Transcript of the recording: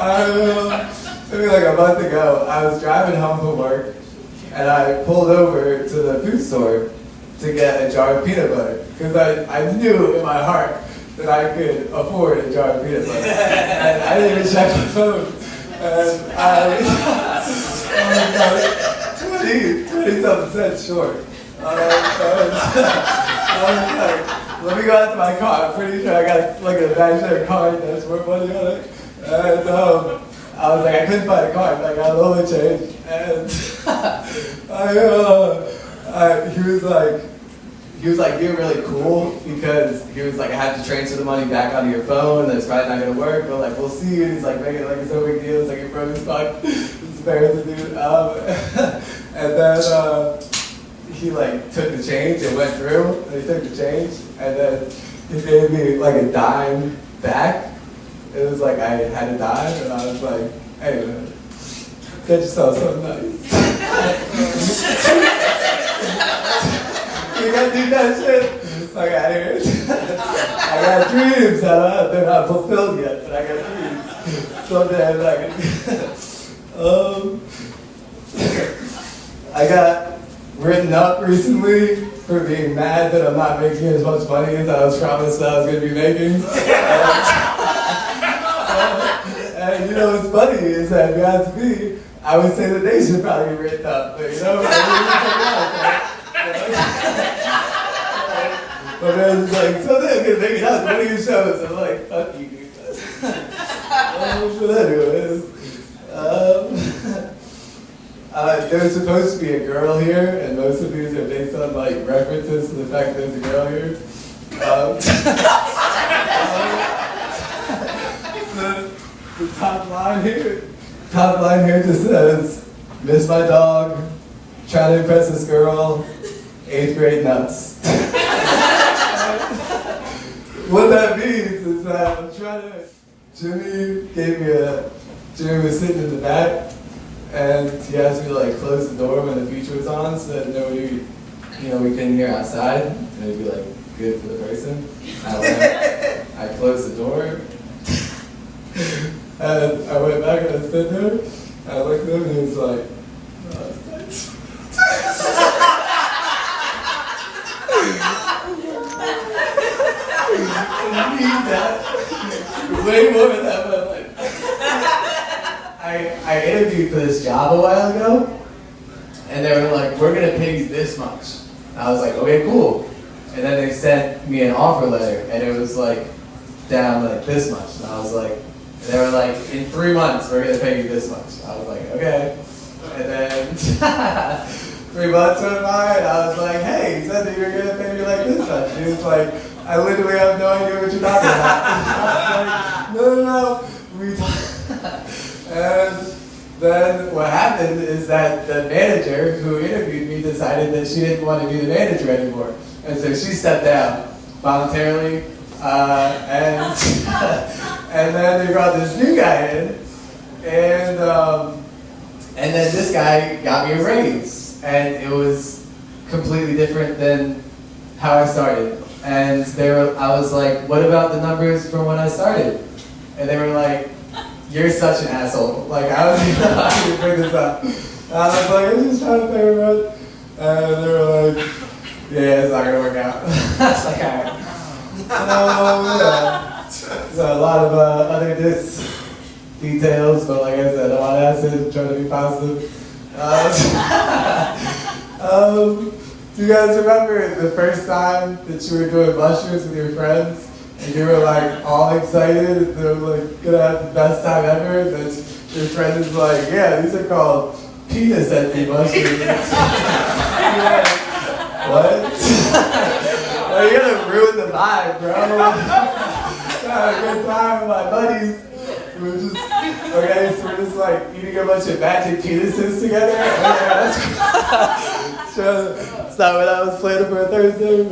Maybe like a month ago, I was driving home from work, and I pulled over to the food store to get a jar of peanut butter, because I knew in my heart that I could afford a jar of peanut butter. And I didn't even check my phone. And I was 20-something cents short. I was like, let me go out to my car. I'm pretty sure I got like a imaginary card that's worth money on it. And I was like, I couldn't find a card, but I got a little change. And he was like being really cool, because he was like, I have to transfer the money back onto your phone, and it's probably not gonna work, but like, we'll see. And he's like making it like it's no big deal. It's like he broke his phone. It's embarrassing, dude. And then he like took the change and went through, and he took the change, and then he gave me like a dime back. It was like I had a dime, and I was like, hey man, get yourself something nice. You gotta do that shit. Like I hear it. I got dreams. They're not fulfilled yet, but I got dreams. Someday I got written up recently for being mad that I'm not making as much money as I was promised that I was going to be making. And you know what's funny is that if you ask me, I would say that they should probably be written up. But you know, but man, it's like, someday I'm going to make it out to one of your shows. I'm like, fuck you, dude. But anyways, there's supposed to be a girl here, and most of these are based on like references to the fact that there's a girl here. The top line here just says, miss my dog, trying to impress this girl, 8th grade nuts. What that means is that I'm trying to, Jimmy was sitting in the back, and he asked me to like close the door when the feature was on so that nobody, we couldn't hear outside, and it'd be like good for the person. I closed the door, and I went back and I stood there, and I looked at him and he was like, oh, that's nice. I need that. Way more than that, but like, I interviewed for this job a while ago, and they were like, we're gonna pay you this much. And I was like, okay, cool. And then they sent me an offer letter, and it was like down like this much. And I was like, and they were like, in 3 months, we're gonna pay you this much. I was like, okay. And then 3 months went by, and I was like, hey, you said that you were gonna pay me like this much. And he was like, I literally have no idea what you're talking about. I was like, no. And then what happened is that the manager who interviewed me decided that she didn't want to be the manager anymore. And so she stepped down voluntarily. And then they brought this new guy in. And then this guy got me a raise. And it was completely different than how I started. And I was like, what about the numbers from when I started? And they were like, you're such an asshole. Like, I don't even know how to bring this up. And I was like, I'm just trying to pay rent. And they were like, yeah, it's not going to work out. I was like, all right. So, yeah. So a lot of other details, but like I said, I'm on acid, trying to be positive. Do you guys remember the first time that you were doing mushrooms with your friends? And you were like all excited, and they were like gonna have the best time ever, and then your friend is like, yeah, these are called penis envy mushrooms. Like, what? Well, you're gonna ruin the vibe, bro. I had a good time with my buddies. So we're just like eating a bunch of magic penises together. Yeah, that's not what I was planning for a Thursday.